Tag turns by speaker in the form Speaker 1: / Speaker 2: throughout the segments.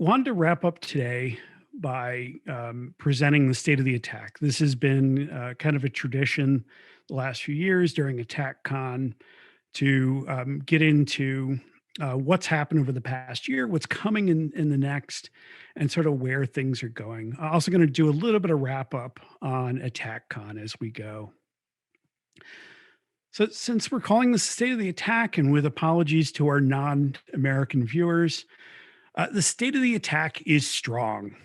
Speaker 1: Wanted to wrap up today by presenting the state of the attack. This has been kind of a tradition the last few years during ATT&CKcon to get into what's happened over the past year, what's coming in the next, and sort of where things are going. I'm also going to do a little bit of wrap up on ATT&CKcon as we go. So, since we're calling this the state of the attack, and with apologies to our non American viewers, the state of the attack is strong.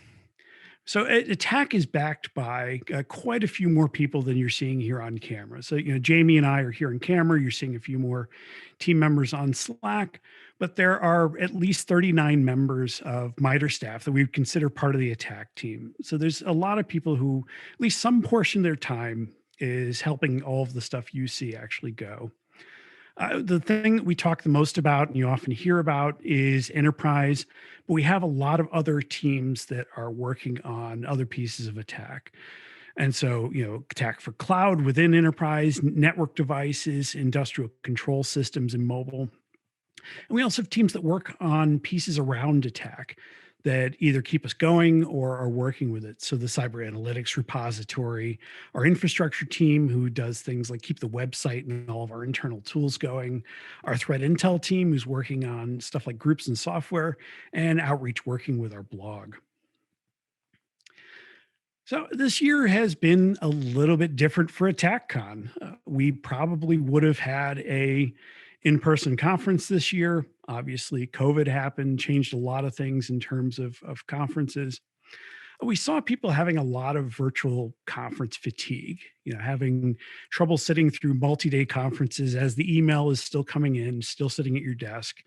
Speaker 1: So attack is backed by quite a few more people than you're seeing here on camera. So, Jamie and I are here on camera. You're seeing a few more team members on Slack, but there are at least 39 members of MITRE staff that we would consider part of the attack team. So there's a lot of people who, at least some portion of their time, is helping all of the stuff you see actually go. The thing that we talk the most about and you often hear about is enterprise, but we have a lot of other teams that are working on other pieces of attack. And so, attack for cloud within enterprise, network devices, industrial control systems, and mobile. And we also have teams that work on pieces around attack that either keep us going or are working with it. So the cyber analytics repository, our infrastructure team who does things like keep the website and all of our internal tools going, our threat intel team who's working on stuff like groups and software, and outreach working with our blog. So this year has been a little bit different for ATT&CK. We probably would have had a in-person conference this year. Obviously, COVID happened, changed a lot of things in terms of conferences. We saw people having a lot of virtual conference fatigue, having trouble sitting through multi-day conferences as the email is still coming in, still sitting at your desk.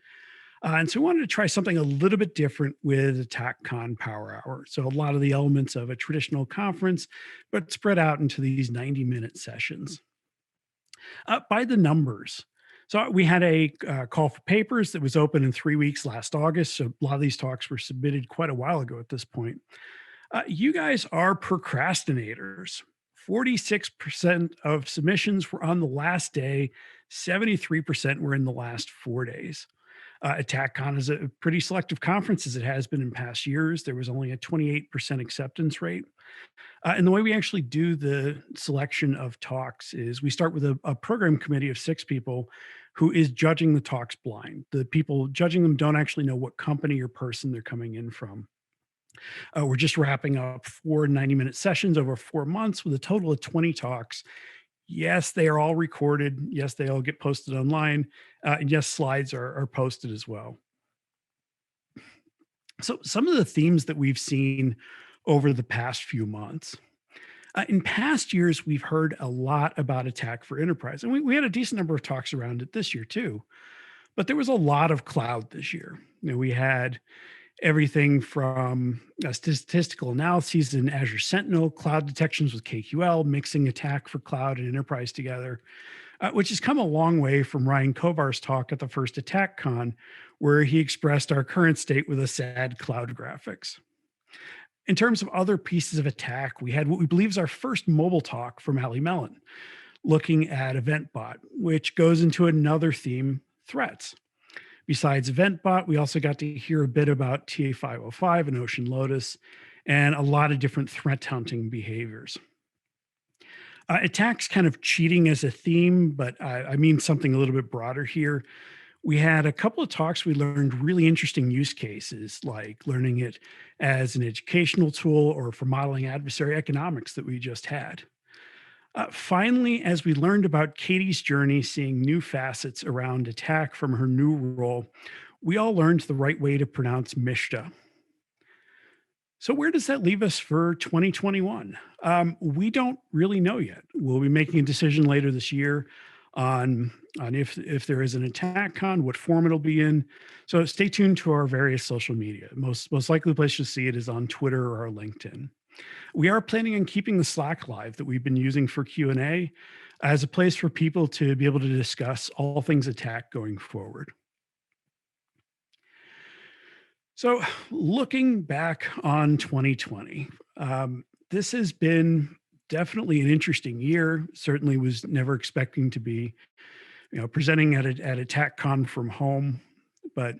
Speaker 1: And so we wanted to try something a little bit different with ATT&CKcon Power Hour. So a lot of the elements of a traditional conference, but spread out into these 90-minute sessions. By the numbers. So we had a call for papers that was open in 3 weeks last August. So a lot of these talks were submitted quite a while ago at this point. You guys are procrastinators. 46% of submissions were on the last day. 73% were in the last 4 days. ATT&CKcon is a pretty selective conference as it has been in past years. There was only a 28% acceptance rate. And the way we actually do the selection of talks is we start with a program committee of 6 people who is judging the talks blind. The people judging them don't actually know what company or person they're coming in from. We're just wrapping up 4 90-minute sessions over 4 months with a total of 20 talks. Yes, they are all recorded. Yes, they all get posted online. And yes, slides are posted as well. So some of the themes that we've seen over the past few months. In past years, we've heard a lot about attack for enterprise, and we had a decent number of talks around it this year too. But there was a lot of cloud this year. We had everything from statistical analyses in Azure Sentinel, cloud detections with KQL, mixing attack for cloud and enterprise together, which has come a long way from Ryan Kovar's talk at the first ATT&CKcon, where he expressed our current state with a sad cloud graphics. In terms of other pieces of attack, we had what we believe is our first mobile talk from Carnegie Mellon, looking at EventBot, which goes into another theme, threats. Besides EventBot, we also got to hear a bit about TA505 and Ocean Lotus, and a lot of different threat hunting behaviors. Attacks kind of cheating as a theme, but I mean something a little bit broader here. We had a couple of talks. We learned really interesting use cases, like learning it as an educational tool or for modeling adversary economics that we just had. Finally, as we learned about Katie's journey, seeing new facets around attack from her new role, we all learned the right way to pronounce Mishta. So where does that leave us for 2021? We don't really know yet. We'll be making a decision later this year on if there is an ATT&CK, what form it'll be in. So stay tuned to our various social media. Most likely place you'll see it is on Twitter or LinkedIn. We are planning on keeping the Slack live that we've been using for Q&A as a place for people to be able to discuss all things attack going forward. So looking back on 2020, this has been definitely an interesting year. Certainly was never expecting to be, presenting at ATT&CK from home, but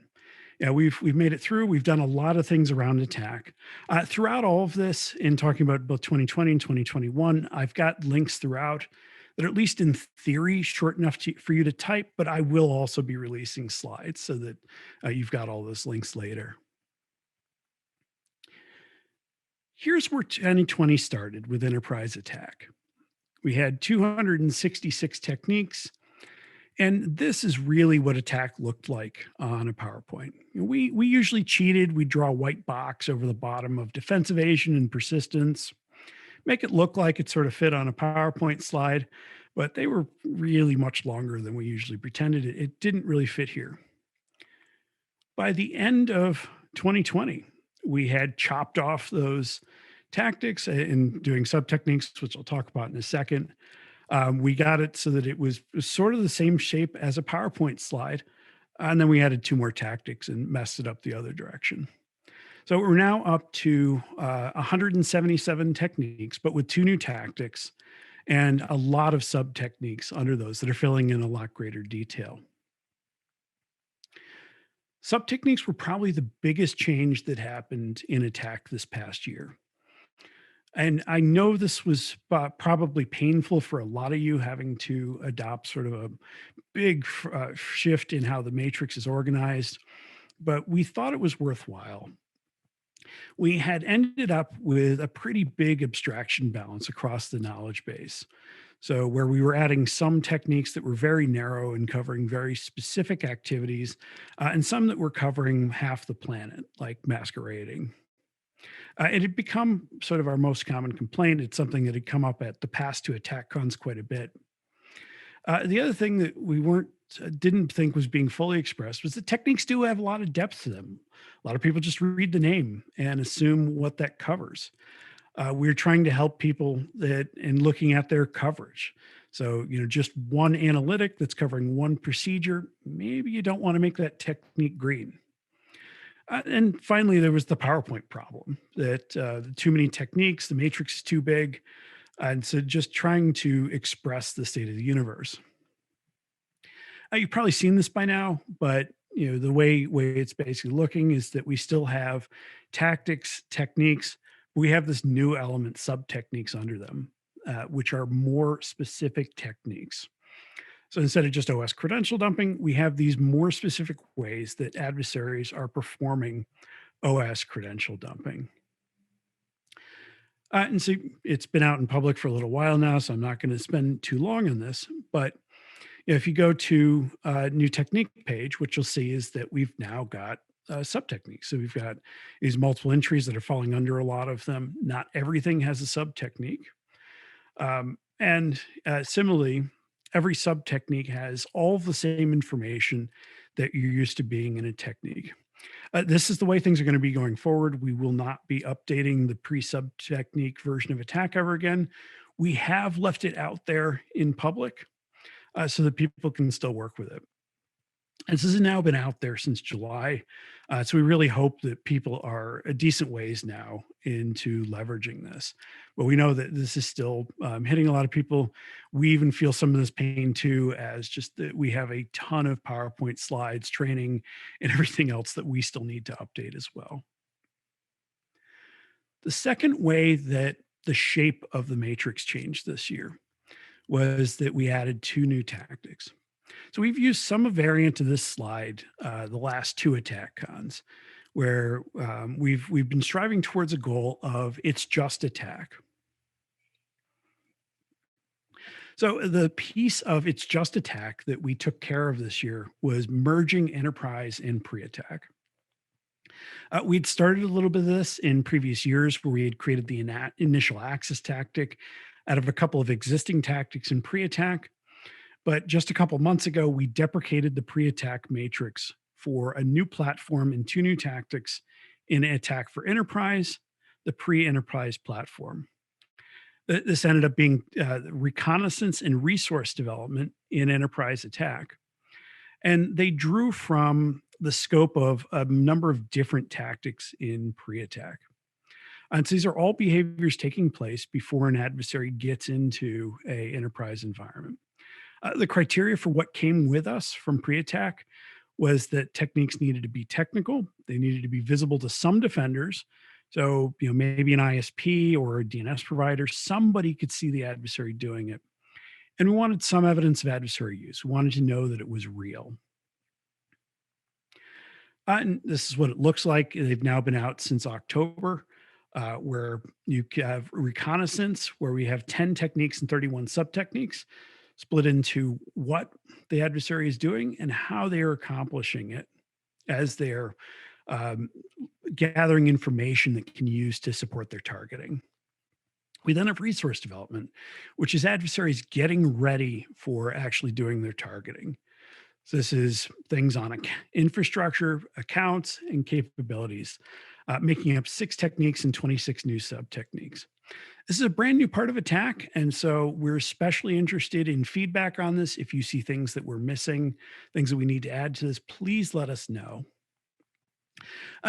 Speaker 1: Yeah, we've made it through. We've done a lot of things around attack. Throughout all of this, in talking about both 2020 and 2021, I've got links throughout that are at least in theory short enough for you to type, but I will also be releasing slides so that you've got all those links later. Here's where 2020 started with enterprise attack. We had 266 techniques. And this is really what attack looked like on a PowerPoint. We usually cheated. We draw a white box over the bottom of defense evasion and persistence, make it look like it sort of fit on a PowerPoint slide, but they were really much longer than we usually pretended. It didn't really fit here. By the end of 2020, we had chopped off those tactics and doing sub techniques, which I'll talk about in a second. We got it so that it was sort of the same shape as a PowerPoint slide. And then we added two more tactics and messed it up the other direction. So we're now up to 177 techniques, but with two new tactics and a lot of sub techniques under those that are filling in a lot greater detail. Sub techniques were probably the biggest change that happened in attack this past year. And I know this was probably painful for a lot of you having to adopt sort of a big shift in how the matrix is organized, but we thought it was worthwhile. We had ended up with a pretty big abstraction balance across the knowledge base. So, where we were adding some techniques that were very narrow and covering very specific activities, and some that were covering half the planet, like masquerading. It had become sort of our most common complaint. It's something that had come up at the past two attack cons quite a bit. The other thing that we weren't didn't think was being fully expressed was that techniques do have a lot of depth to them. A lot of people just read the name and assume what that covers. We're trying to help people that in looking at their coverage. So, just one analytic that's covering one procedure, maybe you don't want to make that technique green. And finally, there was the PowerPoint problem that too many techniques, the matrix is too big. And so just trying to express the state of the universe. You've probably seen this by now, but the way it's basically looking is that we still have tactics, techniques. We have this new element, sub techniques under them, which are more specific techniques. So instead of just OS credential dumping, we have these more specific ways that adversaries are performing OS credential dumping. And so it's been out in public for a little while now, so I'm not going to spend too long on this. But if you go to a new technique page, what you'll see is that we've now got sub techniques. So we've got these multiple entries that are falling under a lot of them. Not everything has a sub technique. And similarly, every sub technique has all the same information that you're used to being in a technique. This is the way things are going to be going forward. We will not be updating the pre-sub technique version of attack ever again. We have left it out there in public so that people can still work with it. And this has now been out there since July. So we really hope that people are a decent ways now into leveraging this. But we know that this is still hitting a lot of people. We even feel some of this pain too, as just that we have a ton of PowerPoint slides, training, and everything else that we still need to update as well. The second way that the shape of the matrix changed this year was that we added two new tactics. So we've used some variant of this slide the last two attack cons, where we've been striving towards a goal of it's just attack. So the piece of it's just attack that we took care of this year was merging enterprise and pre-attack. We'd started a little bit of this in previous years where we had created the initial access tactic out of a couple of existing tactics in pre-attack. But just a couple months ago, we deprecated the pre-attack matrix for a new platform and two new tactics in attack for enterprise, the pre-enterprise platform. This ended up being reconnaissance and resource development in enterprise attack. And they drew from the scope of a number of different tactics in pre-attack. And so these are all behaviors taking place before an adversary gets into a enterprise environment. The criteria for what came with us from pre-attack was that techniques needed to be technical. They needed to be visible to some defenders. So, maybe an ISP or a DNS provider, somebody could see the adversary doing it. And we wanted some evidence of adversary use. We wanted to know that it was real. And this is what it looks like. They've now been out since October, where you have Reconnaissance, where we have 10 techniques and 31 sub techniques split into what the adversary is doing and how they are accomplishing it as they're um, gathering information that can use to support their targeting. We then have resource development, which is adversaries getting ready for actually doing their targeting. So this is things on infrastructure, accounts, and capabilities, making up 6 techniques and 26 new sub techniques. This is a brand new part of attack. And so we're especially interested in feedback on this. If you see things that we're missing, things that we need to add to this, please let us know.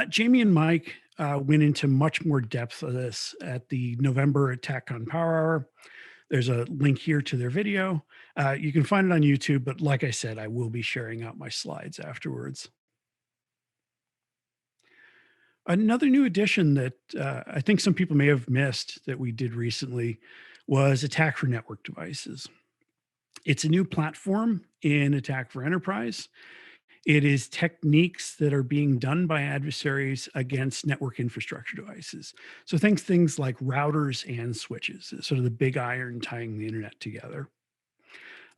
Speaker 1: Jamie and Mike went into much more depth of this at the November ATT&CKcon Power Hour. There's a link here to their video. You can find it on YouTube, but like I said, I will be sharing out my slides afterwards. Another new addition that I think some people may have missed that we did recently was Attack for Network Devices. It's a new platform in Attack for Enterprise. It is techniques that are being done by adversaries against network infrastructure devices. So things like routers and switches, sort of the big iron tying the internet together.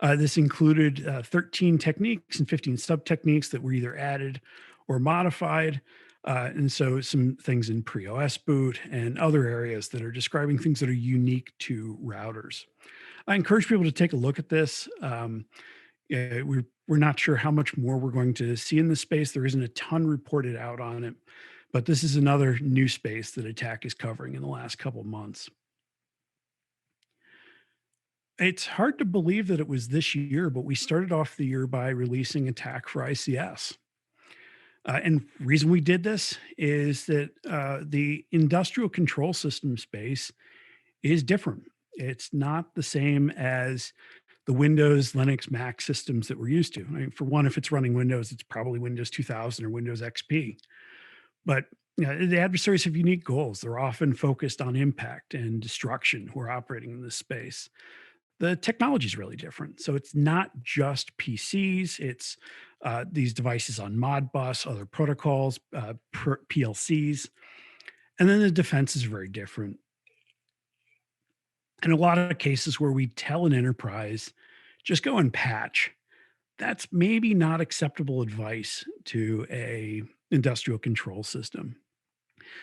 Speaker 1: This included 13 techniques and 15 sub techniques that were either added or modified. And so some things in pre-OS boot and other areas that are describing things that are unique to routers. I encourage people to take a look at this. Yeah, we're not sure how much more we're going to see in this space. There isn't a ton reported out on it, but this is another new space that Attack is covering in the last couple of months. It's hard to believe that it was this year, but we started off the year by releasing Attack for ICS. And reason we did this is that the industrial control system space is different. It's not the same as the Windows, Linux, Mac systems that we're used to. I mean, for one, if it's running Windows, it's probably Windows 2000 or Windows XP. But the adversaries have unique goals. They're often focused on impact and destruction who are operating in this space. The technology is really different. So it's not just PCs, it's these devices on Modbus, other protocols, PLCs. And then the defense is very different. In a lot of cases where we tell an enterprise, just go and patch, that's maybe not acceptable advice to a industrial control system.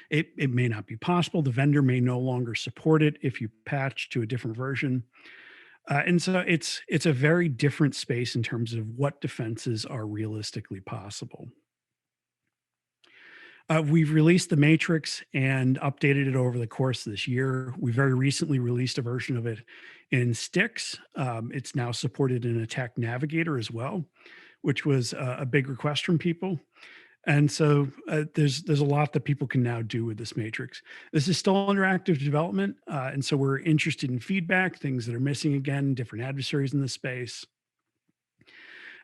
Speaker 1: It may not be possible. The vendor may no longer support it if you patch to a different version. And so it's a very different space in terms of what defenses are realistically possible. We've released the matrix and updated it over the course of this year. We very recently released a version of it in Sticks. It's now supported in Attack Navigator as well, which was a big request from people. And so there's a lot that people can now do with this matrix. This is still under active development, and so we're interested in feedback, things that are missing again, different adversaries in the space.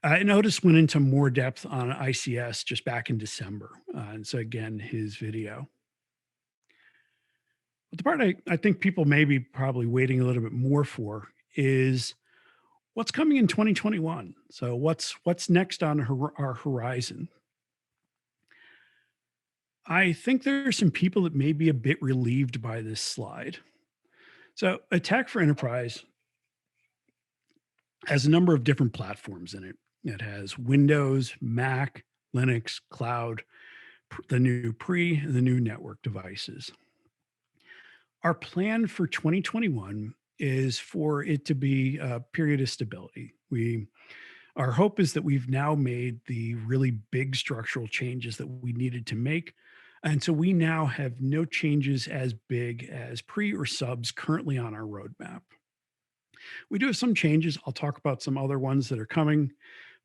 Speaker 1: And Otis went into more depth on ICS just back in December. And so again, his video. But the part I think people may be probably waiting a little bit more for is what's coming in 2021. So what's next on our horizon? I think there are some people that may be a bit relieved by this slide. So Attack for Enterprise has a number of different platforms in it. It has Windows, Mac, Linux, cloud, the new pre, and the new network devices. Our plan for 2021 is for it to be a period of stability. Our hope is that we've now made the really big structural changes that we needed to make. And so we now have no changes as big as pre or subs currently on our roadmap. We do have some changes. I'll talk about some other ones that are coming,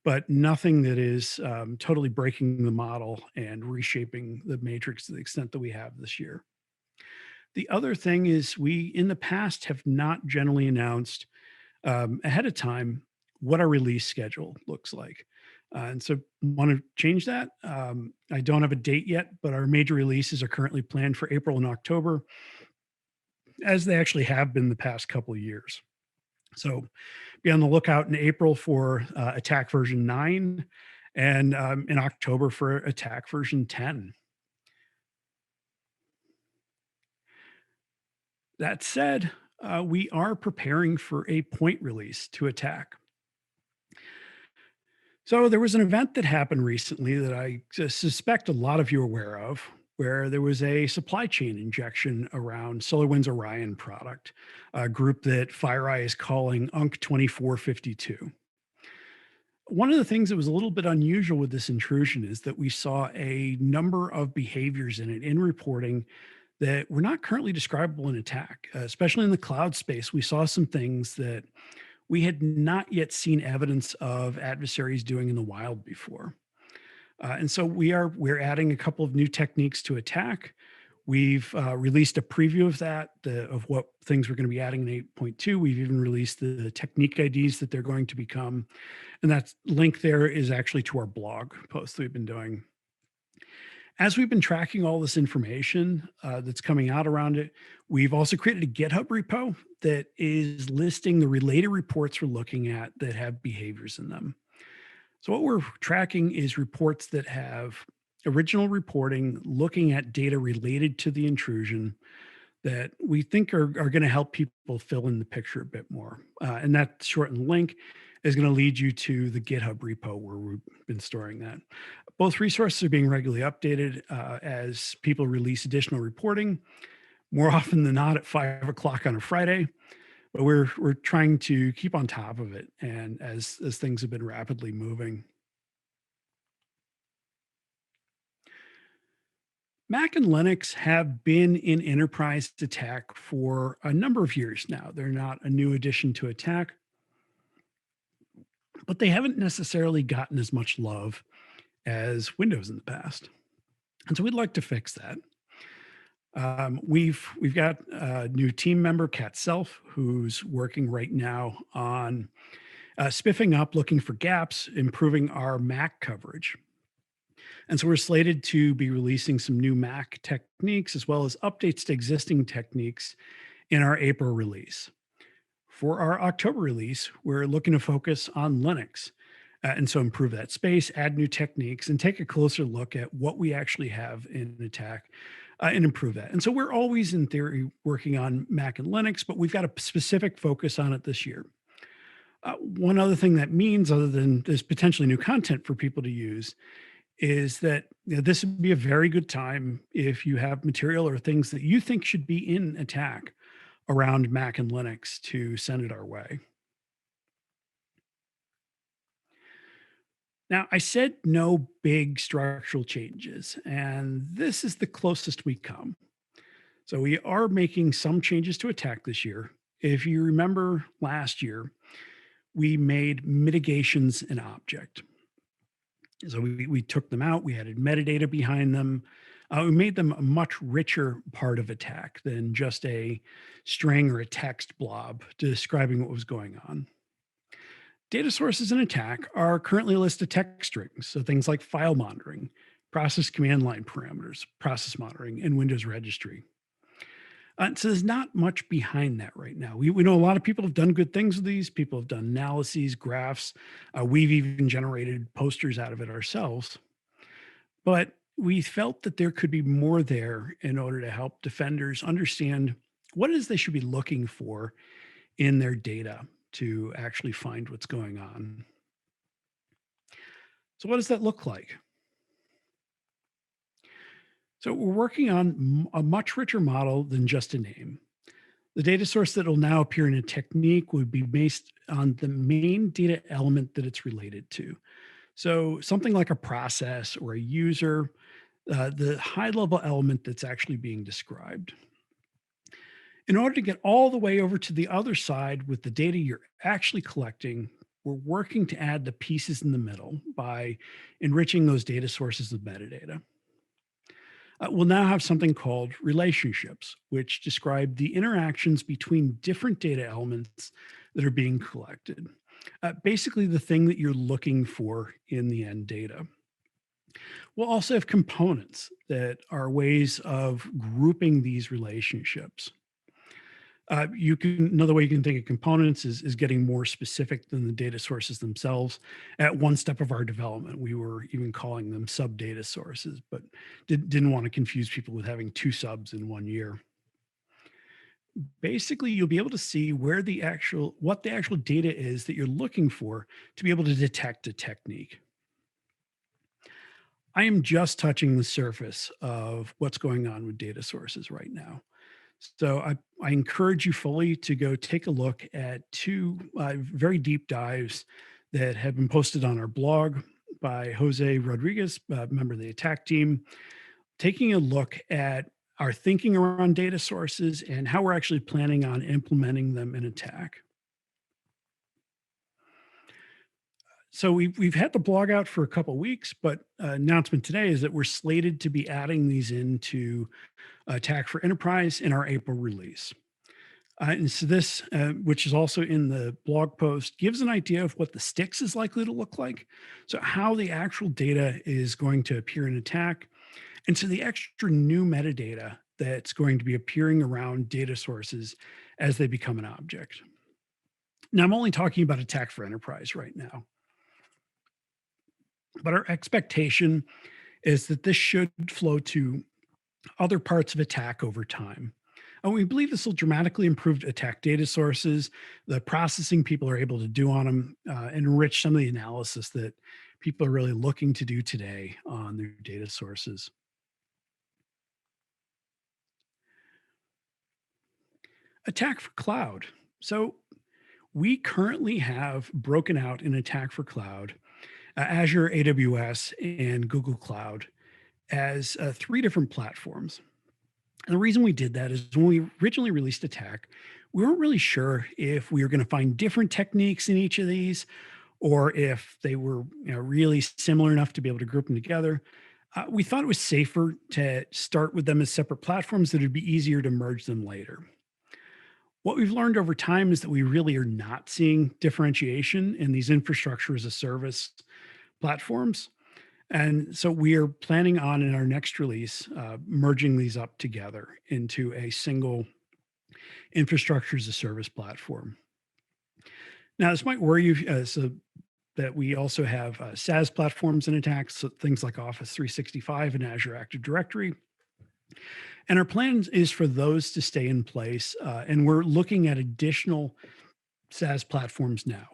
Speaker 1: but nothing that is totally breaking the model and reshaping the matrix to the extent that we have this year. The other thing is we, in the past, have not generally announced ahead of time what our release schedule looks like. And so want to change that. I don't have a date yet, but our major releases are currently planned for April and October, as they actually have been the past couple of years. So be on the lookout in April for attack version 9 and in October for attack version 10. That said, we are preparing for a point release to attack. So there was an event that happened recently that I suspect a lot of you are aware of, where there was a supply chain injection around SolarWinds Orion product, a group that FireEye is calling UNC 2452. One of the things that was a little bit unusual with this intrusion is that we saw a number of behaviors in it in reporting that were not currently describable in attack, especially in the cloud space. We saw some things that we had not yet seen evidence of adversaries doing in the wild before. And so we're adding a couple of new techniques to attack. We've released a preview of that, of what things we're going to be adding in 8.2. We've even released the technique IDs that they're going to become. And that link there is actually to our blog post that we've been doing. As we've been tracking all this information that's coming out around it, we've also created a GitHub repo that is listing the related reports we're looking at that have behaviors in them. So what we're tracking is reports that have original reporting looking at data related to the intrusion that we think are going to help people fill in the picture a bit more. And that shortened link is going to lead you to the GitHub repo where we've been storing that. Both resources are being regularly updated as people release additional reporting, more often than not at 5 o'clock on a Friday. But we're trying to keep on top of it, and as things have been rapidly moving. Mac and Linux have been in enterprise attack for a number of years now. They're not a new addition to attack, but they haven't necessarily gotten as much love as Windows in the past. And so we'd like to fix that. We've got a new team member, Kat Self, who's working right now on spiffing up, looking for gaps, improving our Mac coverage. And so we're slated to be releasing some new Mac techniques as well as updates to existing techniques in our April release. For our October release, we're looking to focus on Linux. And so improve that space, add new techniques, and take a closer look at what we actually have in attack and improve that. And so we're always, in theory, working on Mac and Linux, but we've got a specific focus on it this year. One other thing that means, other than there's potentially new content for people to use, is that this would be a very good time if you have material or things that you think should be in attack around Mac and Linux to send it our way. Now, I said no big structural changes, and this is the closest we come. So we are making some changes to attack this year. If you remember last year, we made mitigations an object. So we took them out, we added metadata behind them. We made them a much richer part of attack than just a string or a text blob describing what was going on. Data sources in attack are currently a list of text strings, so things like file monitoring, process command line parameters, process monitoring, and Windows registry. So there's not much behind that right now. We know a lot of people have done good things with these. People have done analyses, graphs. We've even generated posters out of it ourselves. But we felt that there could be more there in order to help defenders understand what it is they should be looking for in their data to actually find what's going on. So what does that look like? So we're working on a much richer model than just a name. The data source that will now appear in a technique would be based on the main data element that it's related to. So something like a process or a user, the high level element that's actually being described. In order to get all the way over to the other side with the data you're actually collecting, we're working to add the pieces in the middle by enriching those data sources with metadata. We'll now have something called relationships, which describe the interactions between different data elements that are being collected. basically the thing that you're looking for in the end data. We'll also have components that are ways of grouping these relationships. You can Another way you can think of components is getting more specific than the data sources themselves. At one step of our development, we were even calling them sub data sources, but didn't want to confuse people with having two subs in one year. Basically, you'll be able to see what the actual data is that you're looking for to be able to detect a technique. I am just touching the surface of what's going on with data sources right now. So I encourage you fully to go take a look at two very deep dives that have been posted on our blog by Jose Rodriguez, member of the attack team, taking a look at our thinking around data sources and how we're actually planning on implementing them in attack. So we've had the blog out for a couple weeks, but announcement today is that we're slated to be adding these into Attack for Enterprise in our April release. And so this, which is also in the blog post, gives an idea of what the sticks is likely to look like. So how the actual data is going to appear in attack. And so the extra new metadata that's going to be appearing around data sources as they become an object. Now, I'm only talking about Attack for Enterprise right now. But our expectation is that this should flow to other parts of attack over time. And we believe this will dramatically improve attack data sources, the processing people are able to do on them, enrich some of the analysis that people are really looking to do today on their data sources. Attack for Cloud. So we currently have broken out an Attack for Cloud, Azure, AWS, and Google Cloud as three different platforms. And the reason we did that is when we originally released Attack, we weren't really sure if we were going to find different techniques in each of these or if they were really similar enough to be able to group them together. We thought it was safer to start with them as separate platforms that it'd be easier to merge them later. What we've learned over time is that we really are not seeing differentiation in these infrastructure as a service platforms. And so we are planning on in our next release, merging these up together into a single infrastructure as a service platform. Now, this might worry you, so that we also have SaaS platforms in Attack, so things like Office 365 and Azure Active Directory. And our plan is for those to stay in place, and we're looking at additional SaaS platforms now.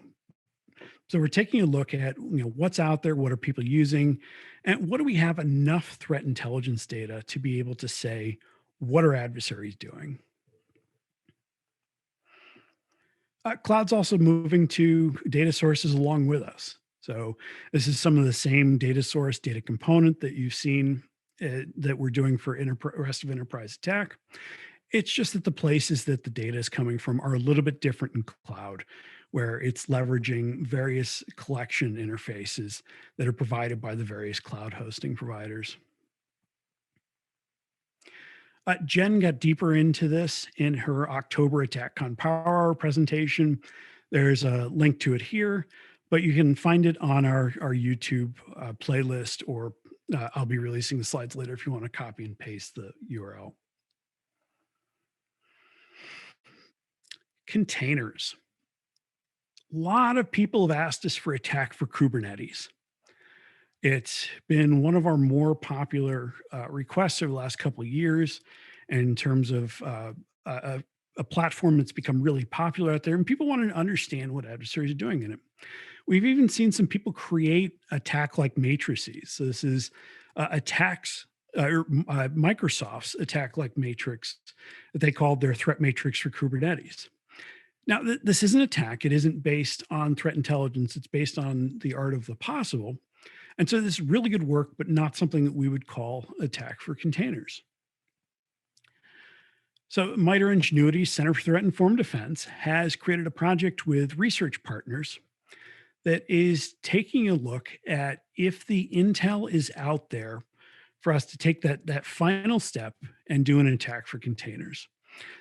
Speaker 1: So we're taking a look at what's out there, what are people using, and what do we have enough threat intelligence data to be able to say what are adversaries doing. Cloud's also moving to data sources along with us. So this is some of the same data source, data component that you've seen that we're doing for rest of enterprise attack. It's just that the places that the data is coming from are a little bit different in cloud, where it's leveraging various collection interfaces that are provided by the various cloud hosting providers. Jen got deeper into this in her October ATT&CKcon Power Hour presentation. There's a link to it here, but you can find it on our YouTube playlist, or I'll be releasing the slides later if you want to copy and paste the URL. Containers. A lot of people have asked us for Attack for Kubernetes. It's been one of our more popular requests over the last couple of years in terms of a platform that's become really popular out there, and people want to understand what adversaries are doing in it. We've even seen some people create attack-like matrices. So this is Microsoft's attack-like matrix that they called their threat matrix for Kubernetes. Now, this isn't attack. It isn't based on threat intelligence. It's based on the art of the possible. And so this is really good work, but not something that we would call attack for containers. So MITRE Ingenuity Center for Threat Informed Defense has created a project with research partners that is taking a look at if the intel is out there for us to take that final step and do an attack for containers.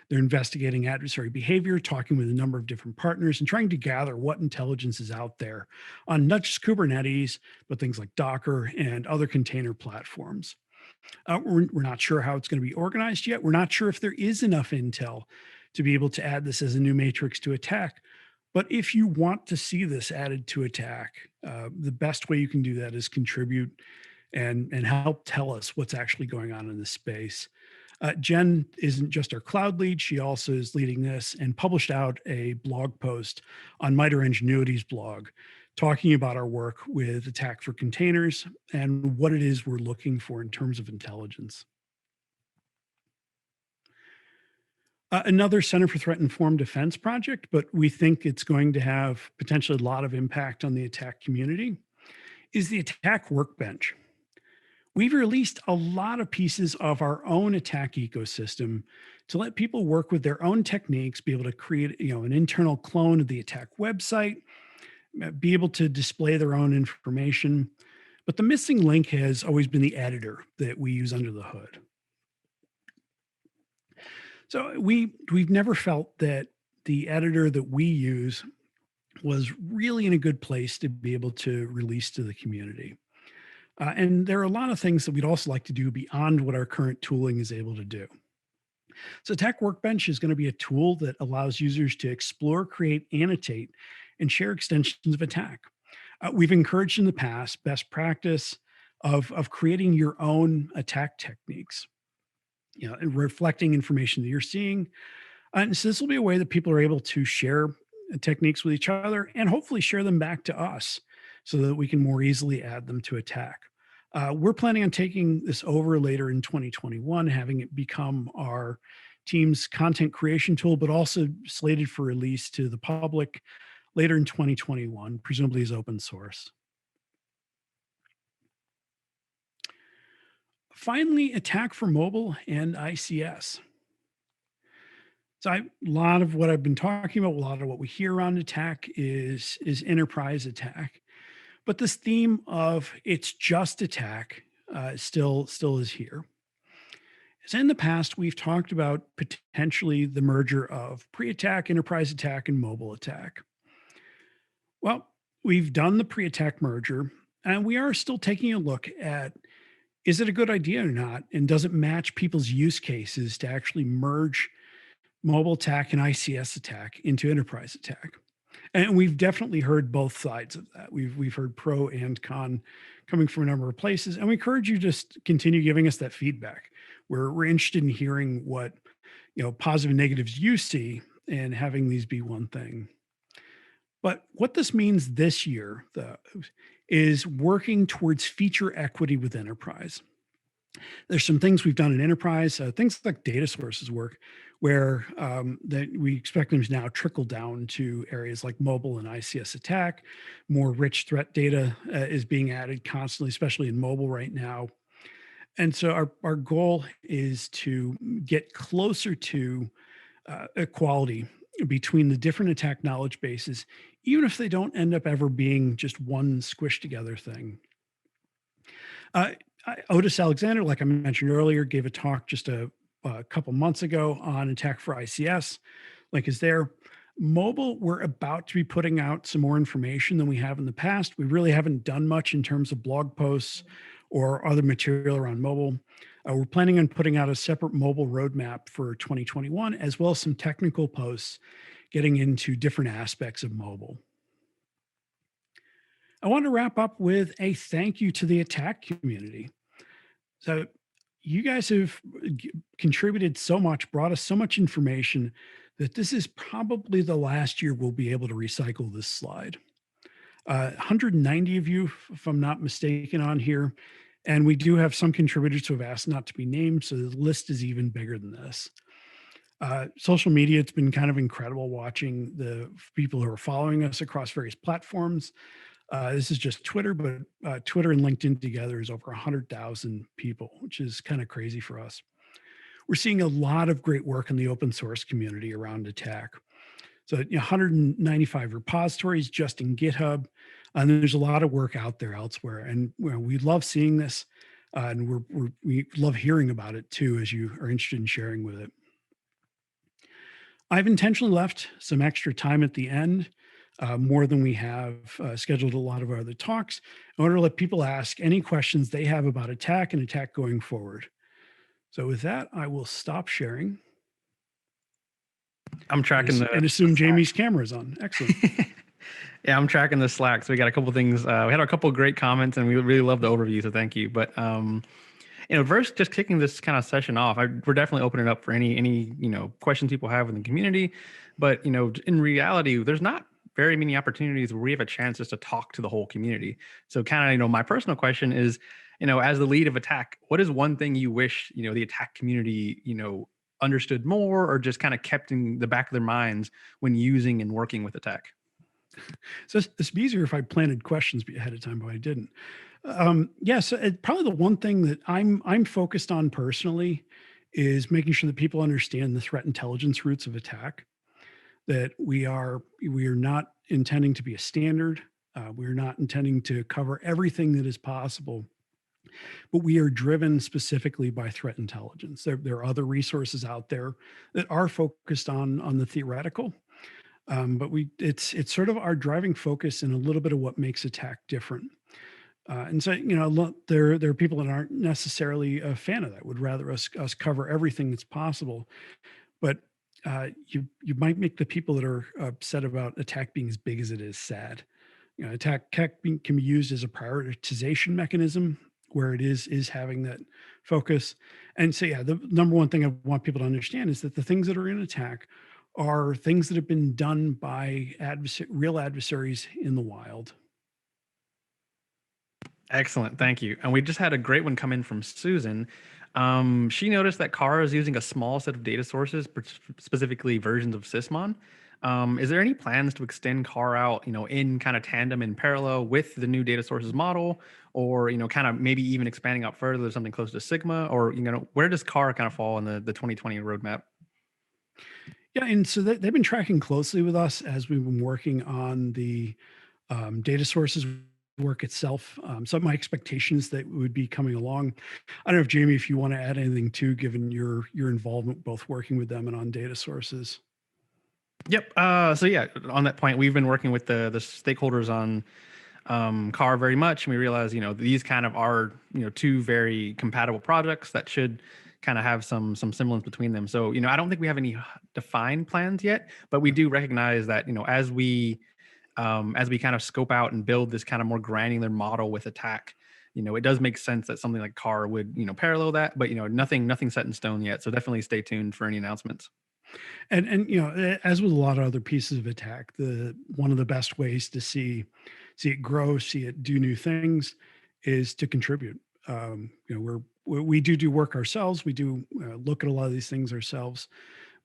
Speaker 1: They're investigating adversary behavior, talking with a number of different partners, and trying to gather what intelligence is out there on not just Kubernetes, but things like Docker and other container platforms. We're not sure how it's going to be organized yet. We're not sure if there is enough intel to be able to add this as a new matrix to attack. But if you want to see this added to attack, the best way you can do that is contribute and help tell us what's actually going on in this space. Jen isn't just our cloud lead, she also is leading this and published out a blog post on MITRE Ingenuity's blog talking about our work with attack for containers and what it is we're looking for in terms of intelligence. Another Center for Threat Informed Defense project, but we think it's going to have potentially a lot of impact on the attack community, is the ATT&CK Workbench. We've released a lot of pieces of our own attack ecosystem to let people work with their own techniques, be able to create, an internal clone of the attack website, be able to display their own information. But the missing link has always been the editor that we use under the hood. So we've never felt that the editor that we use was really in a good place to be able to release to the community. And there are a lot of things that we'd also like to do beyond what our current tooling is able to do. So ATT&CK Workbench is going to be a tool that allows users to explore, create, annotate, and share extensions of attack. We've encouraged in the past best practice of creating your own attack techniques, and reflecting information that you're seeing. And so this will be a way that people are able to share techniques with each other and hopefully share them back to us so that we can more easily add them to attack. We're planning on taking this over later in 2021, having it become our team's content creation tool, but also slated for release to the public later in 2021, presumably as open source. Finally, attack for mobile and ICS. So a lot of what I've been talking about, a lot of what we hear around attack is enterprise attack. But this theme of it's just attack still is here. So in the past, we've talked about potentially the merger of pre-attack, enterprise attack, and mobile attack. Well, we've done the pre-attack merger, and we are still taking a look at, is it a good idea or not? And does it match people's use cases to actually merge mobile attack and ICS attack into enterprise attack? And we've definitely heard both sides of that. We've heard pro and con coming from a number of places, and we encourage you to just continue giving us that feedback. We're interested in hearing what positive and negatives you see, and having these be one thing. But what this means this year, though, is working towards feature equity with enterprise. There's some things we've done in enterprise, things like data sources work, where that we expect them to now trickle down to areas like mobile and ICS attack. More rich threat data is being added constantly, especially in mobile right now. And so our goal is to get closer to equality between the different attack knowledge bases, even if they don't end up ever being just one squished together thing. Otis Alexander, like I mentioned earlier, gave a talk just a couple months ago on attack for ICS. Link is there. Mobile, we're about to be putting out some more information than we have in the past. We really haven't done much in terms of blog posts or other material around mobile. We're planning on putting out a separate mobile roadmap for 2021, as well as some technical posts getting into different aspects of mobile. I want to wrap up with a thank you to the attack community. So you guys have contributed so much, brought us so much information that this is probably the last year we'll be able to recycle this slide. 190 of you, if I'm not mistaken, on here. And we do have some contributors who have asked not to be named, so the list is even bigger than this. Social media, it's been kind of incredible watching the people who are following us across various platforms. This is just Twitter, but Twitter and LinkedIn together is over 100,000 people, which is kind of crazy for us. We're seeing a lot of great work in the open source community around attack. So 195 repositories just in GitHub. And there's a lot of work out there elsewhere. And we love seeing this. And we love hearing about it too, as you are interested in sharing with it. I've intentionally left some extra time at the end, more than we have scheduled a lot of our other talks, in order to let people ask any questions they have about attack and attack going forward. So with that, I will stop sharing
Speaker 2: I'm tracking
Speaker 1: and
Speaker 2: the
Speaker 1: assume Jamie's camera is on. Excellent.
Speaker 2: Yeah, I'm tracking the Slack. So we got a couple things. We had a couple great comments, and we really love the overview. So thank you. But first, just kicking this kind of session off, we're definitely opening up for any questions people have in the community. But in reality, there's not very many opportunities where we have a chance just to talk to the whole community. So kind of my personal question is, as the lead of attack, what is one thing you wish the attack community understood more, or just kind of kept in the back of their minds when using and working with attack?
Speaker 1: So it's be easier if I planted questions ahead of time, but I didn't. So probably the one thing that I'm focused on personally is making sure that people understand the threat intelligence roots of attack. That we are not intending to be a standard. We're not intending to cover everything that is possible, but we are driven specifically by threat intelligence. There are other resources out there that are focused on the theoretical, but it's sort of our driving focus and a little bit of what makes attack different. And so, there are people that aren't necessarily a fan of that, would rather us cover everything that's possible. But you might make the people that are upset about attack being as big as it is sad. Attack can be used as a prioritization mechanism where it is having that focus. And so, yeah, the number one thing I want people to understand is that the things that are in attack are things that have been done by real adversaries in the wild.
Speaker 2: Excellent, thank you. And we just had a great one come in from Susan. She noticed that CAR is using a small set of data sources, specifically versions of Sysmon. Is there any plans to extend CAR out, in kind of tandem in parallel with the new data sources model, or kind of maybe even expanding out further to something close to Sigma, or where does CAR kind of fall in the 2020 roadmap?
Speaker 1: Yeah, and so they've been tracking closely with us as we've been working on the data sources work itself. So my expectations that would be coming along. I don't know if Jamie, if you want to add anything too, given your involvement both working with them and on data sources.
Speaker 2: Yep. So yeah, on that point, we've been working with the stakeholders on CAR very much, and we realize these kind of are two very compatible projects that should kind of have some semblance between them. So I don't think we have any defined plans yet, but we do recognize that as we kind of scope out and build this kind of more granular model with attack, it does make sense that something like CAR would parallel that, but nothing set in stone yet. So definitely stay tuned for any announcements.
Speaker 1: And as with a lot of other pieces of attack, one of the best ways to see it grow, see it do new things, is to contribute. We do work ourselves. We do look at a lot of these things ourselves,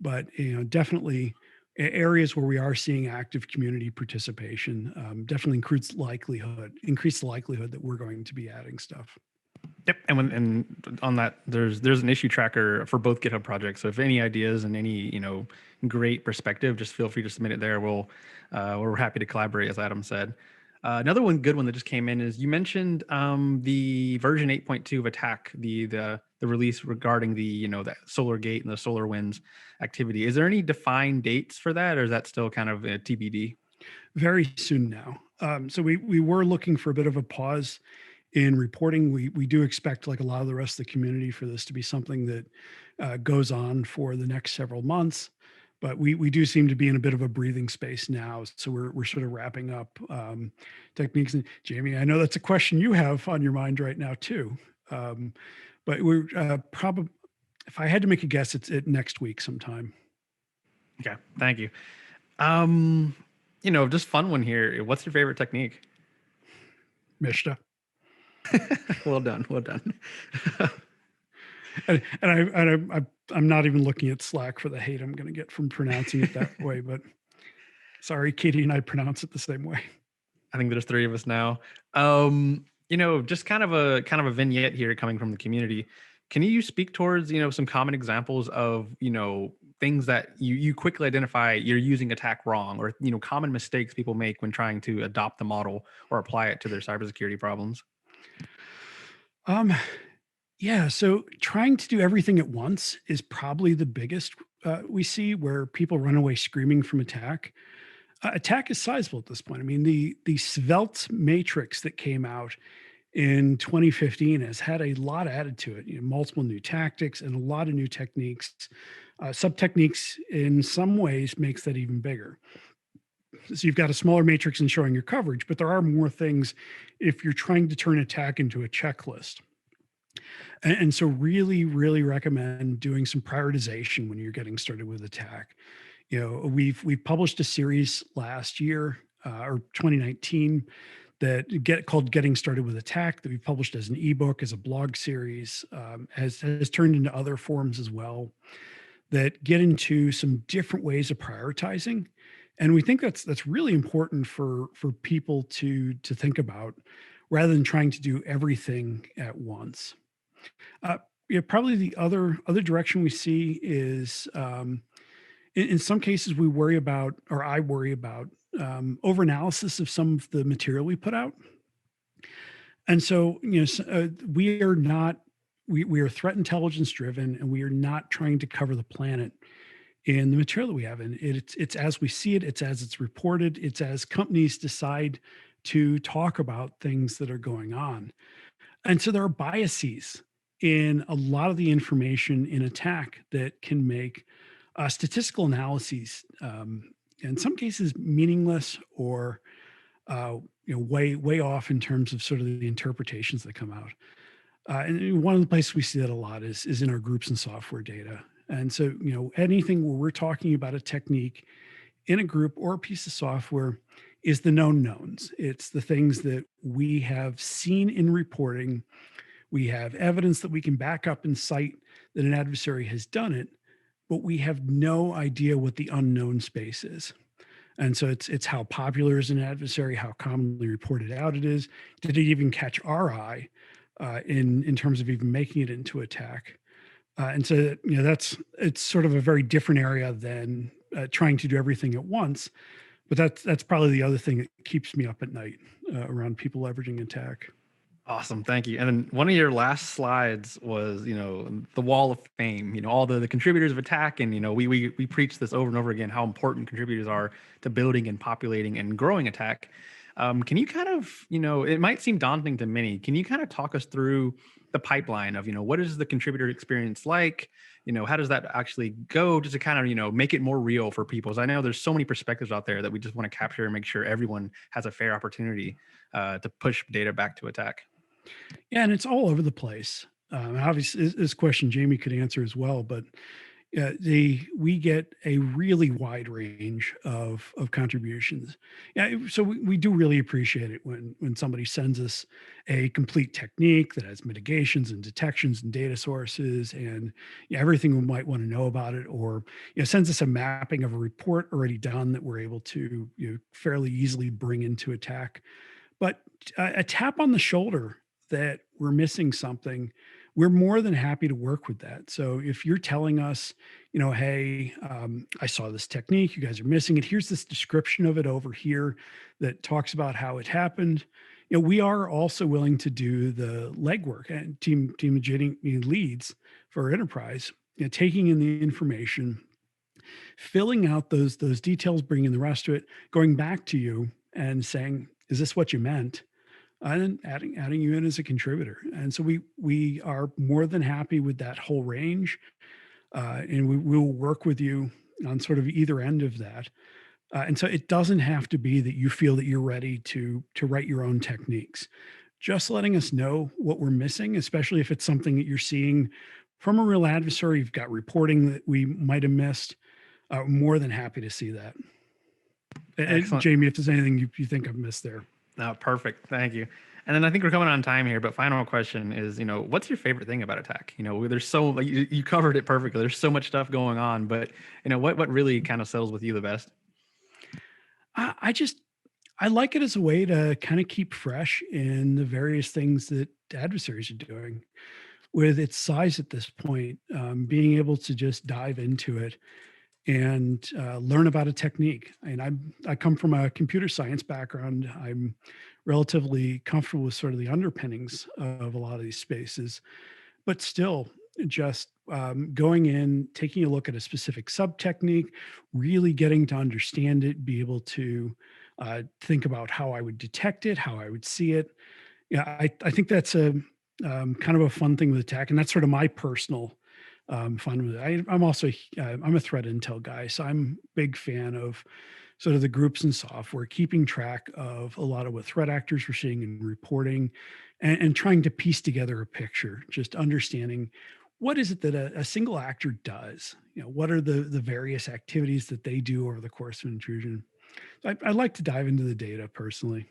Speaker 1: but definitely areas where we are seeing active community participation definitely increase the likelihood that we're going to be adding stuff.
Speaker 2: Yep, and on that, there's an issue tracker for both GitHub projects. So if any ideas and any great perspective, just feel free to submit it there. We're happy to collaborate, as Adam said. Another good one that just came in is you mentioned the version 8.2 of Attack, the release regarding the the solar gate and the solar winds activity. Is there any defined dates for that, or is that still kind of TBD?
Speaker 1: Very soon now. So we were looking for a bit of a pause in reporting. We do expect, like a lot of the rest of the community, for this to be something that goes on for the next several months. But we do seem to be in a bit of a breathing space now, so we're sort of wrapping up techniques. And Jamie, I know that's a question you have on your mind right now too. But we're probably, if I had to make a guess, it's next week sometime.
Speaker 2: Okay, thank you. Just fun one here. What's your favorite technique?
Speaker 1: Mishta.
Speaker 2: Well done. Well done.
Speaker 1: I'm not even looking at Slack for the hate I'm going to get from pronouncing it that way, but sorry, Katie and I pronounce it the same way.
Speaker 2: I think there's three of us now. Just kind of a vignette here coming from the community. Can you speak towards, some common examples of, things that you quickly identify you're using attack wrong, or, common mistakes people make when trying to adopt the model or apply it to their cybersecurity problems?
Speaker 1: Yeah, so trying to do everything at once is probably the biggest we see where people run away screaming from attack. Attack is sizable at this point. I mean, the Svelte matrix that came out in 2015 has had a lot added to it. Multiple new tactics and a lot of new techniques. Sub techniques in some ways makes that even bigger. So you've got a smaller matrix ensuring your coverage, but there are more things if you're trying to turn attack into a checklist. And so really recommend doing some prioritization when you're getting started with attack. We've published a series last year or 2019 called Getting Started with Attack that we published as an ebook, as a blog series, has turned into other forums as well that get into some different ways of prioritizing. And we think that's really important for people to think about rather than trying to do everything at once. Probably the other direction we see is in some cases we worry about, or I worry about, overanalysis of some of the material we put out. And so, we are not, we are threat intelligence driven, and we are not trying to cover the planet in the material that we have. And it's as we see it, it's as it's reported, it's as companies decide to talk about things that are going on. And so there are biases in a lot of the information in attack that can make statistical analyses, in some cases, meaningless or way off in terms of sort of the interpretations that come out. And one of the places we see that a lot is in our groups and software data. And so, anything where we're talking about a technique in a group or a piece of software is the known knowns. It's the things that we have seen in reporting. We have evidence that we can back up and cite that an adversary has done it, but we have no idea what the unknown space is. And so it's how popular is an adversary, how commonly reported out it is. Did it even catch our eye in terms of even making it into attack? And so it's sort of a very different area than trying to do everything at once. But that's probably the other thing that keeps me up at night around people leveraging attack.
Speaker 2: Awesome. Thank you. And then one of your last slides was, the wall of fame, all the contributors of attack. And, we preach this over and over again, how important contributors are to building and populating and growing attack. Can you kind of, it might seem daunting to many. Can you kind of talk us through the pipeline of, what is the contributor experience like? How does that actually go, just to kind of, make it more real for people? So I know there's so many perspectives out there that we just want to capture and make sure everyone has a fair opportunity to push data back to attack.
Speaker 1: Yeah, and it's all over the place. Obviously, this question Jamie could answer as well, but we get a really wide range of contributions. Yeah, so we do really appreciate it when somebody sends us a complete technique that has mitigations and detections and data sources and everything we might want to know about it, or sends us a mapping of a report already done that we're able to fairly easily bring into attack. But a tap on the shoulder that we're missing something, we're more than happy to work with that. So if you're telling us, hey, I saw this technique, you guys are missing it. Here's this description of it over here that talks about how it happened. We are also willing to do the legwork, and team leads for enterprise, taking in the information, filling out those details, bringing the rest of it, going back to you and saying, is this what you meant? And then adding you in as a contributor. And so we are more than happy with that whole range. And we will work with you on sort of either end of that. And so it doesn't have to be that you feel that you're ready to write your own techniques. Just letting us know what we're missing, especially if it's something that you're seeing from a real adversary, you've got reporting that we might have missed, more than happy to see that. And Jamie, if there's anything you think I've missed there.
Speaker 2: No, perfect. Thank you. And then I think we're coming on time here, but final question is, what's your favorite thing about attack? There's so, like, you covered it perfectly. There's so much stuff going on, but what really kind of settles with you the best?
Speaker 1: I like it as a way to kind of keep fresh in the various things that adversaries are doing. With its size at this point, being able to just dive into it and learn about a technique. And I come from a computer science background. I'm relatively comfortable with sort of the underpinnings of a lot of these spaces, but still, just going in, taking a look at a specific sub technique, really getting to understand it, be able to think about how I would detect it, how I would see it. Yeah, I think that's a kind of a fun thing with attack, and that's sort of my personal fun with it. I'm also I'm a threat intel guy, so I'm a big fan of sort of the groups and software, keeping track of a lot of what threat actors we're seeing and reporting, and trying to piece together a picture, just understanding what is it that a single actor does. What are the various activities that they do over the course of an intrusion. I like to dive into the data personally.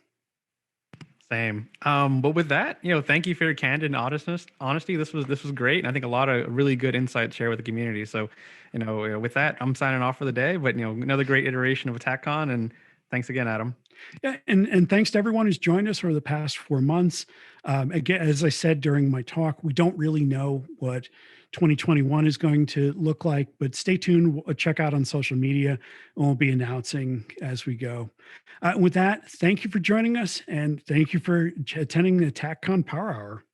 Speaker 2: Same. But with that, thank you for your candid and honesty. This was great, and I think a lot of really good insights shared with the community. So, with that, I'm signing off for the day. But another great iteration of ATT&CKcon, and thanks again, Adam.
Speaker 1: Yeah, and thanks to everyone who's joined us over the past 4 months. Again, as I said during my talk, we don't really know what 2021 is going to look like, but stay tuned. Check out on social media, and we'll be announcing as we go. With that, thank you for joining us, and thank you for attending the ATT&CKcon Power Hour.